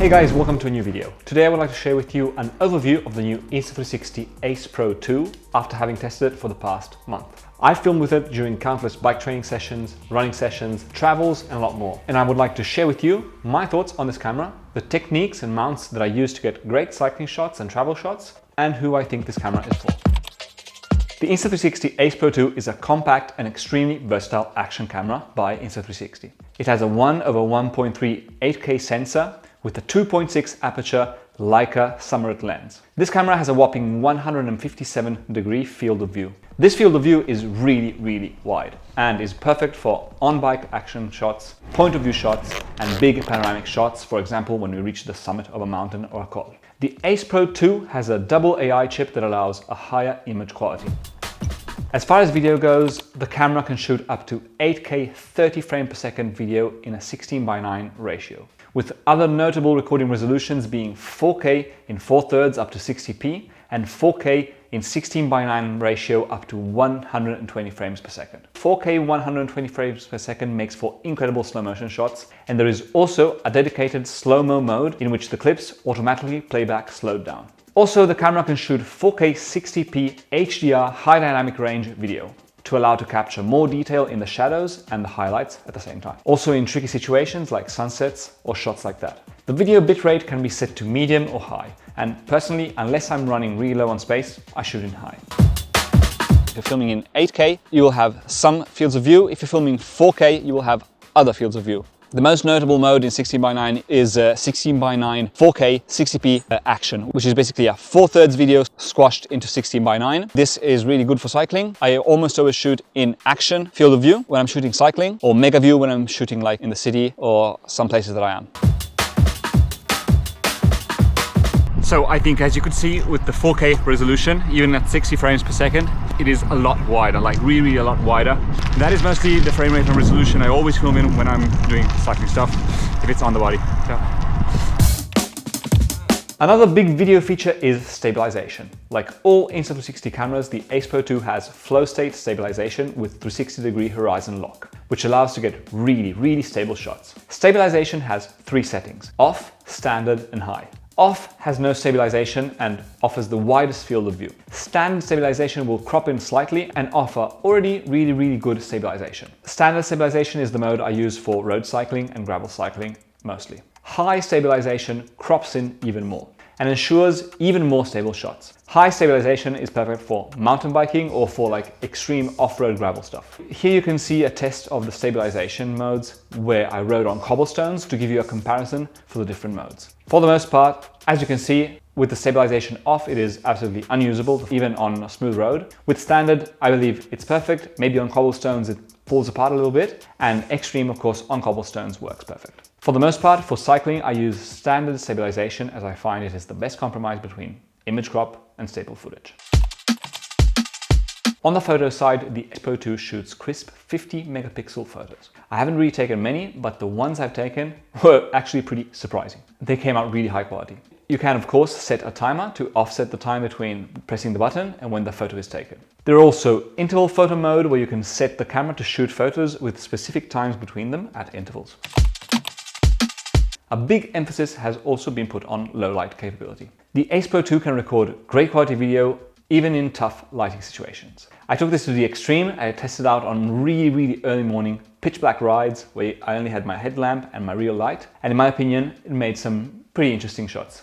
Hey guys, welcome to a new video. Today I would like to share with you an overview of the new Insta360 ACE PRO 2 after having tested it for the past month. I filmed with it during countless bike training sessions, running sessions, travels and a lot more. And I would like to share with you my thoughts on this camera, the techniques and mounts that I use to get great cycling shots and travel shots, and who I think this camera is for. The Insta360 ACE PRO 2 is a compact and extremely versatile action camera by Insta360. It has a 1/1.3 8K sensor with a 2.6 aperture Leica Summerit lens. This camera has a whopping 157-degree field of view. This field of view is really wide and is perfect for on-bike action shots, point of view shots and big panoramic shots, for example when we reach the summit of a mountain or a col. The ACE PRO 2 has a double AI chip that allows a higher image quality. As far as video goes, the camera can shoot up to 8K 30 frame per second video in a 16:9 ratio, with other notable recording resolutions being 4K in 4/3 up to 60p and 4K in 16:9 ratio up to 120 frames per second. 4K 120 frames per second makes for incredible slow motion shots, and there is also a dedicated slow-mo mode in which the clips automatically play back slowed down. Also, the camera can shoot 4K 60p HDR high dynamic range video to allow to capture more detail in the shadows and the highlights at the same time. Also in tricky situations like sunsets or shots like that. The video bitrate can be set to medium or high, and personally, unless I'm running really low on space, I shoot in high. If you're filming in 8K, you will have some fields of view. If you're filming 4K, you will have other fields of view. The most notable mode in 16:9 is 16:9 4K 60p action, which is basically a 4/3 video squashed into 16:9. This is really good for cycling. I almost always shoot in action field of view when I'm shooting cycling, or mega view when I'm shooting like in the city or some places that I am. So I think, as you could see with the 4K resolution, even at 60 frames per second, it is a lot wider, like really a lot wider. That is mostly the frame rate and resolution I always film in when I'm doing cycling stuff, if it's on the body. So. Another big video feature is stabilization. Like all Insta360 cameras, the ACE PRO 2 has flow state stabilization with 360-degree horizon lock, which allows to get really stable shots. Stabilization has 3 settings: off, standard and high. Off has no stabilization and offers the widest field of view. Standard stabilization will crop in slightly and offer already really good stabilization. Standard stabilization is the mode I use for road cycling and gravel cycling mostly. High stabilization crops in even more and ensures even more stable shots. High stabilization is perfect for mountain biking or for like extreme off-road gravel stuff. Here you can see a test of the stabilization modes where I rode on cobblestones to give you a comparison for the different modes. For the most part, as you can see, with the stabilization off, it is absolutely unusable, even on a smooth road. With standard, I believe it's perfect. Maybe on cobblestones it falls apart a little bit, and extreme, of course, on cobblestones works perfect. For the most part, for cycling, I use standard stabilization as I find it is the best compromise between image crop and stable footage. On the photo side, the ACE PRO 2 shoots crisp 50 megapixel photos. I haven't really taken many, but the ones I've taken were actually pretty surprising. They came out really high quality. You can of course set a timer to offset the time between pressing the button and when the photo is taken. There are also interval photo mode where you can set the camera to shoot photos with specific times between them at intervals. A big emphasis has also been put on low light capability. The ACE PRO 2 can record great quality video even in tough lighting situations. I took this to the extreme. I tested out on really early morning pitch black rides where I only had my headlamp and my real light, and in my opinion it made some pretty interesting shots.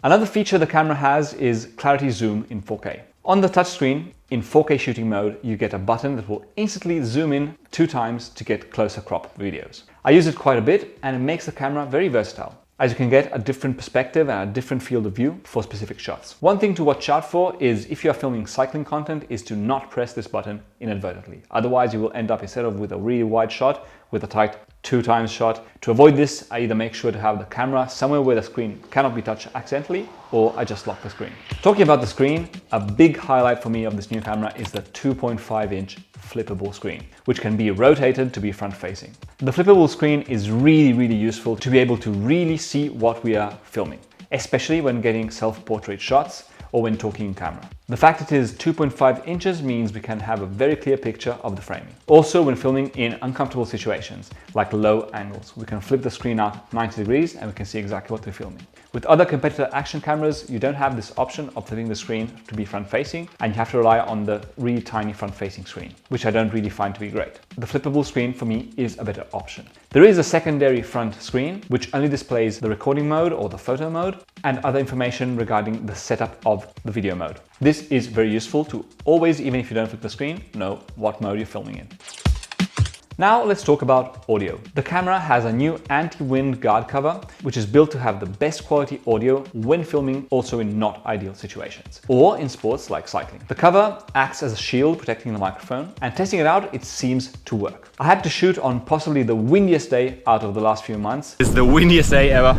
Another feature the camera has is clarity zoom in 4K. On the touchscreen, in 4K shooting mode, you get a button that will instantly zoom in 2 times to get closer crop videos. I use it quite a bit and it makes the camera very versatile, as you can get a different perspective and a different field of view for specific shots. One thing to watch out for is if you are filming cycling content is to not press this button inadvertently. Otherwise you will end up instead of with a really wide shot with a tight 2 times shot. To avoid this, I either make sure to have the camera somewhere where the screen cannot be touched accidentally, or I just lock the screen. Talking about the screen, a big highlight for me of this new camera is the 2.5-inch flippable screen, which can be rotated to be front-facing. The flippable screen is really useful to be able to really see what we are filming, especially when getting self-portrait shots or when talking in camera. The fact it is 2.5 inches means we can have a very clear picture of the framing. Also, when filming in uncomfortable situations, like low angles, we can flip the screen out 90 degrees and we can see exactly what we're filming. With other competitor action cameras, you don't have this option of flipping the screen to be front-facing, and you have to rely on the really tiny front-facing screen, which I don't really find to be great. The flippable screen for me is a better option. There is a secondary front screen, which only displays the recording mode or the photo mode, and other information regarding the setup of the video mode. This is very useful to always, even if you don't flip the screen, know what mode you're filming in. Now let's talk about audio. The camera has a new anti-wind guard cover, which is built to have the best quality audio when filming, also in not ideal situations, or in sports like cycling. The cover acts as a shield protecting the microphone, and testing it out, it seems to work. I had to shoot on possibly the windiest day out of the last few months. It's the windiest day ever.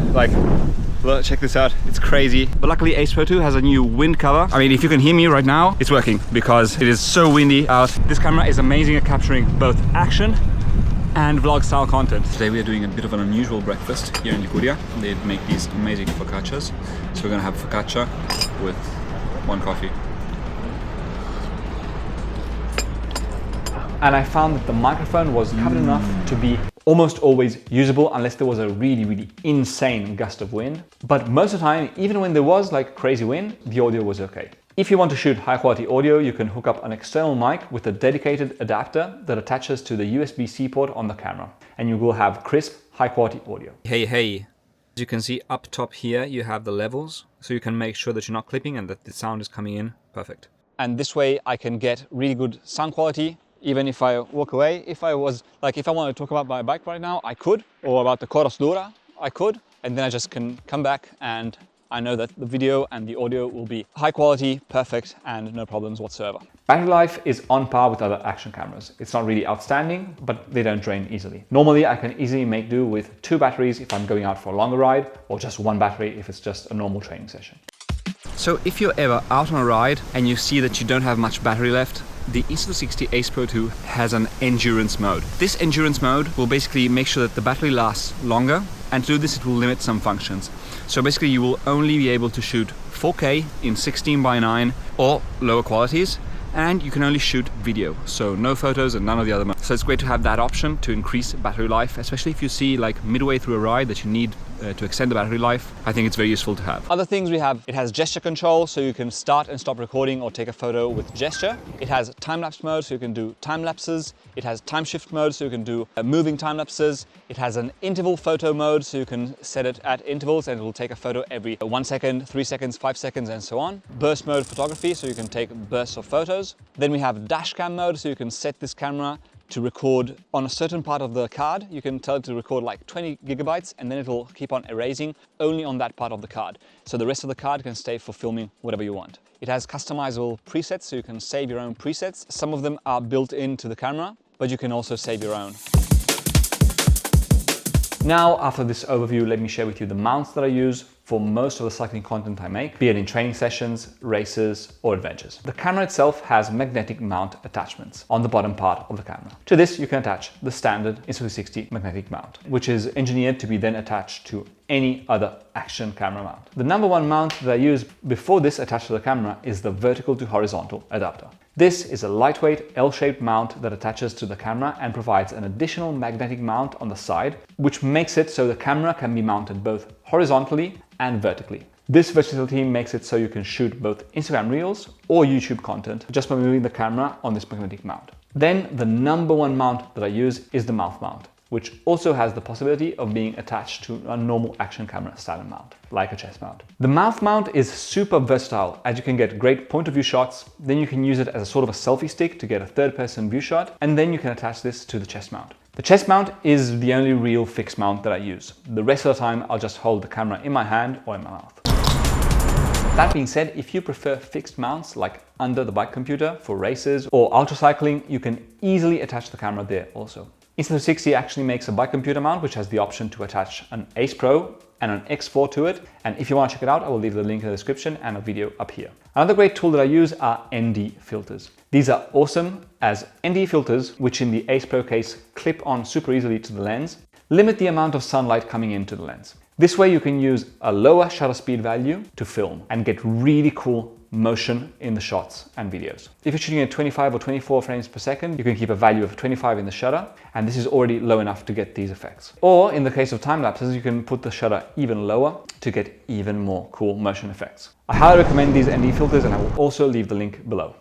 Look, check this out, it's crazy. But luckily ACE Pro 2 has a new wind cover. I mean, if you can hear me right now, it's working because it is so windy out. This camera is amazing at capturing both action and vlog style content. Today we are doing a bit of an unusual breakfast here in Liguria. They make these amazing focaccias. So we're gonna have focaccia with one coffee. And I found that the microphone was covered enough to be almost always usable unless there was a really insane gust of wind. But most of the time, even when there was like crazy wind, the audio was okay. If you want to shoot high quality audio, you can hook up an external mic with a dedicated adapter that attaches to the USB-C port on the camera, and you will have crisp, high quality audio. Hey, as you can see up top here, you have the levels, so you can make sure that you're not clipping and that the sound is coming in perfect. And this way I can get really good sound quality. Even if I walk away, if I want to talk about my bike right now, I could, or about the Coros Dura, I could, and then I just can come back and I know that the video and the audio will be high quality, perfect, and no problems whatsoever. Battery life is on par with other action cameras. It's not really outstanding, but they don't drain easily. Normally, I can easily make do with 2 batteries if I'm going out for a longer ride, or just 1 battery if it's just a normal training session. So if you're ever out on a ride and you see that you don't have much battery left, the Insta360 ACE Pro 2 has an endurance mode. This endurance mode will basically make sure that the battery lasts longer, and to do this it will limit some functions. So basically you will only be able to shoot 4K in 16:9 or lower qualities, and you can only shoot video, so no photos and none of the other modes. So it's great to have that option to increase battery life, especially if you see like midway through a ride that you need to extend the battery life. I think it's very useful to have. Other things we have, it has gesture control, so you can start and stop recording or take a photo with gesture. It has time-lapse mode, so you can do time lapses. It has time shift mode, so you can do moving time lapses. It has an interval photo mode, so you can set it at intervals and it will take a photo every 1 second, 3 seconds, 5 seconds, and so on. Burst mode photography, so you can take bursts of photos. Then we have dashcam mode, so you can set this camera to record on a certain part of the card. You can tell it to record like 20 gigabytes and then it will keep on erasing only on that part of the card. So the rest of the card can stay for filming whatever you want. It has customizable presets, so you can save your own presets. Some of them are built into the camera, but you can also save your own. Now, after this overview, let me share with you the mounts that I use for most of the cycling content I make, be it in training sessions, races, or adventures. The camera itself has magnetic mount attachments on the bottom part of the camera. To this, you can attach the standard Insta360 magnetic mount, which is engineered to be then attached to any other action camera mount. The number one mount that I use before this attached to the camera is the vertical to horizontal adapter. This is a lightweight L-shaped mount that attaches to the camera and provides an additional magnetic mount on the side, which makes it so the camera can be mounted both horizontally and vertically. This versatility makes it so you can shoot both Instagram Reels or YouTube content just by moving the camera on this magnetic mount. Then the number one mount that I use is the mouth mount, which also has the possibility of being attached to a normal action camera style mount, like a chest mount. The mouth mount is super versatile, as you can get great point of view shots, then you can use it as a sort of a selfie stick to get a third-person view shot, and then you can attach this to the chest mount. The chest mount is the only real fixed mount that I use. The rest of the time, I'll just hold the camera in my hand or in my mouth. That being said, if you prefer fixed mounts like under the bike computer for races or ultra cycling, you can easily attach the camera there also. Insta360 actually makes a bike computer mount which has the option to attach an ACE Pro and an X4 to it, and if you want to check it out, I will leave the link in the description and a video up here. Another great tool that I use are ND filters. These are awesome, as ND filters, which in the ACE Pro case clip on super easily to the lens, limit the amount of sunlight coming into the lens. This way you can use a lower shutter speed value to film and get really cool motion in the shots and videos. If you're shooting at 25 or 24 frames per second, you can keep a value of 25 in the shutter, and this is already low enough to get these effects. Or in the case of time lapses, you can put the shutter even lower to get even more cool motion effects. I highly recommend these ND filters, and I will also leave the link below.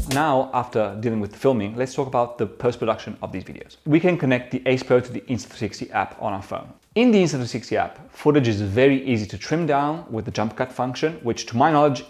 Now, after dealing with the filming, let's talk about the post-production of these videos. We can connect the ACE PRO to the Insta360 app on our phone. In the Insta360 app, footage is very easy to trim down with the jump cut function, which to my knowledge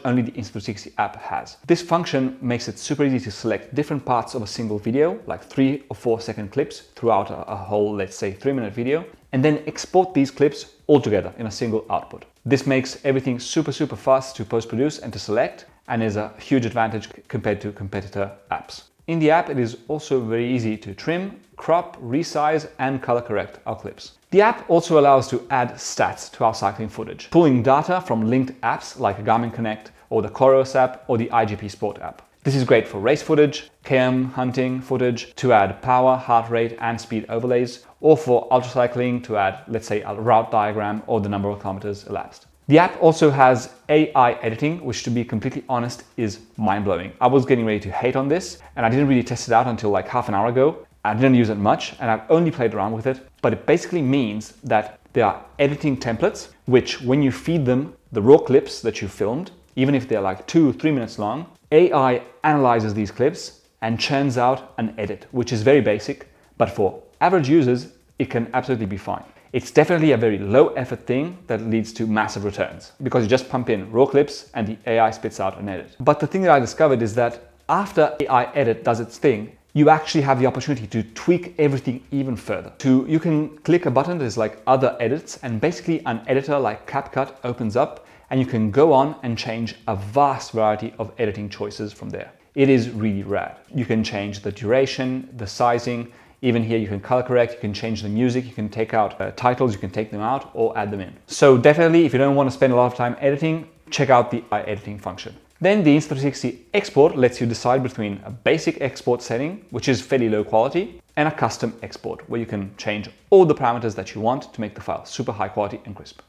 only the Insta360 app has. This function makes it super easy to select different parts of a single video, like 3 or 4 second clips throughout a whole, let's say, 3-minute video, and then export these clips all together in a single output. This makes everything super fast to post-produce and to select, and is a huge advantage compared to competitor apps. In the app, it is also very easy to trim, crop, resize, and color correct our clips. The app also allows to add stats to our cycling footage, pulling data from linked apps like Garmin Connect or the Coros app or the IGP Sport app. This is great for race footage, KM hunting footage to add power, heart rate, and speed overlays, or for ultracycling to add, let's say, a route diagram or the number of kilometers elapsed. The app also has AI editing, which, to be completely honest, is mind-blowing. I was getting ready to hate on this, and I didn't really test it out until like half an hour ago. I didn't use it much, and I've only played around with it, but it basically means that there are editing templates, which when you feed them the raw clips that you filmed, even if they're like 2 or 3 minutes long, AI analyzes these clips and churns out an edit, which is very basic, but for average users, it can absolutely be fine. It's definitely a very low effort thing that leads to massive returns, because you just pump in raw clips and the AI spits out an edit. But the thing that I discovered is that after AI edit does its thing, you actually have the opportunity to tweak everything even further. You can click a button that is like other edits, and basically an editor like CapCut opens up, and you can go on and change a vast variety of editing choices from there. It is really rad. You can change the duration, the sizing. Even here you can color correct, you can change the music, you can take out titles, you can take them out or add them in. So definitely, if you don't want to spend a lot of time editing, check out the AI editing function. Then the Insta360 export lets you decide between a basic export setting, which is fairly low quality, and a custom export, where you can change all the parameters that you want to make the file super high quality and crisp.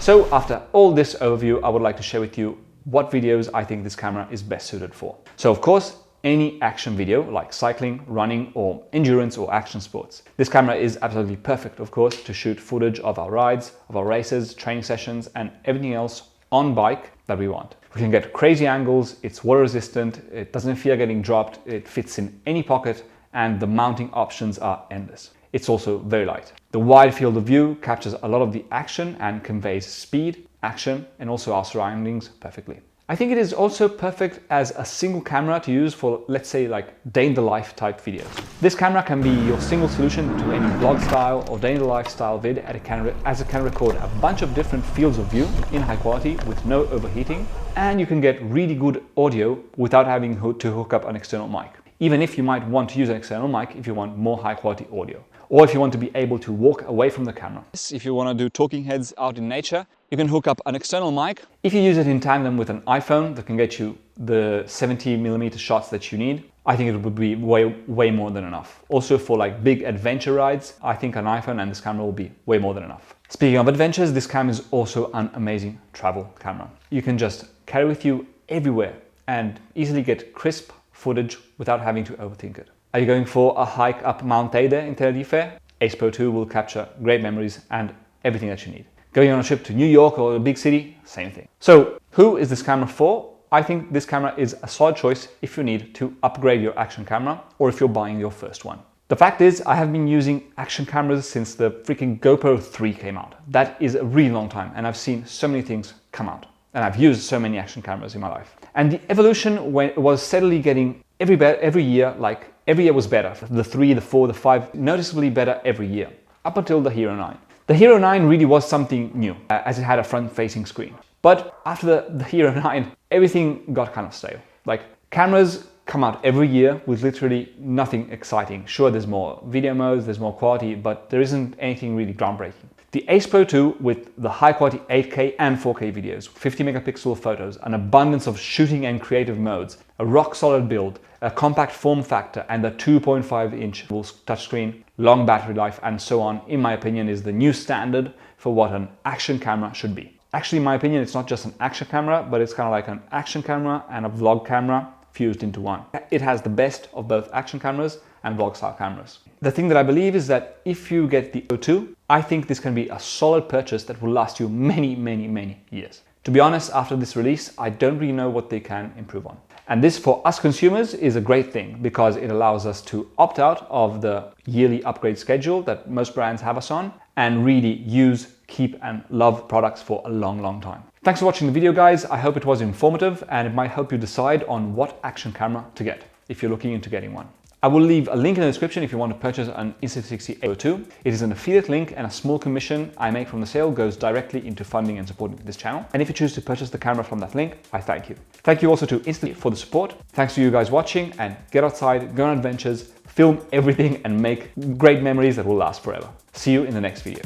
So after all this overview, I would like to share with you what videos I think this camera is best suited for. So of course, any action video like cycling, running, or endurance or action sports. This camera is absolutely perfect, of course, to shoot footage of our rides, of our races, training sessions, and everything else on bike that we want. We can get crazy angles, it's water resistant, it doesn't fear getting dropped, it fits in any pocket, and the mounting options are endless. It's also very light. The wide field of view captures a lot of the action and conveys speed, action, and also our surroundings perfectly. I think it is also perfect as a single camera to use for, let's say, like day in the life type videos. This camera can be your single solution to any vlog style or day in the life style vid, as it can record a bunch of different fields of view in high quality with no overheating, and you can get really good audio without having to hook up an external mic. Even if you might want to use an external mic if you want more high quality audio, or if you want to be able to walk away from the camera. If you want to do talking heads out in nature, you can hook up an external mic. If you use it in tandem with an iPhone that can get you the 70mm shots that you need, I think it would be way more than enough. Also for like big adventure rides, I think an iPhone and this camera will be way more than enough. Speaking of adventures, this cam is also an amazing travel camera. You can just carry with you everywhere and easily get crisp footage without having to overthink it. Are you going for a hike up Mount Teide in Tenerife? ACE PRO 2 will capture great memories and everything that you need. Going on a trip to New York or a big city, same thing. So who is this camera for? I think this camera is a solid choice if you need to upgrade your action camera or if you're buying your first one. The fact is, I have been using action cameras since the freaking GoPro 3 came out. That is a really long time, and I've seen so many things come out. And I've used so many action cameras in my life. And the evolution was steadily getting every year, like every year was better. The 3, the 4, the 5, noticeably better every year, up until the Hero 9. The Hero 9 really was something new, as it had a front-facing screen. But after the Hero 9, everything got kind of stale. Like, cameras come out every year with literally nothing exciting. Sure, there's more video modes, there's more quality, but there isn't anything really groundbreaking. The ACE PRO 2 with the high quality 8K and 4K videos, 50 megapixel photos, an abundance of shooting and creative modes, a rock solid build, a compact form factor, and a 2.5-inch touchscreen, long battery life, and so on, in my opinion, is the new standard for what an action camera should be. Actually, in my opinion, it's not just an action camera, but it's kind of like an action camera and a vlog camera fused into one. It has the best of both action cameras and vlog style cameras. The thing that I believe is that if you get the O2, I think this can be a solid purchase that will last you many, many, many years. To be honest, after this release, I don't really know what they can improve on. And this, for us consumers, is a great thing because it allows us to opt out of the yearly upgrade schedule that most brands have us on and really use, keep and love products for a long, long time. Thanks for watching the video, guys. I hope it was informative and it might help you decide on what action camera to get if you're looking into getting one. I will leave a link in the description if you want to purchase an Insta360 ACE Pro. It is an affiliate link and a small commission I make from the sale goes directly into funding and supporting this channel. And if you choose to purchase the camera from that link, I thank you. Thank you also to Insta360 for the support. Thanks to you guys watching, and get outside, go on adventures, film everything and make great memories that will last forever. See you in the next video.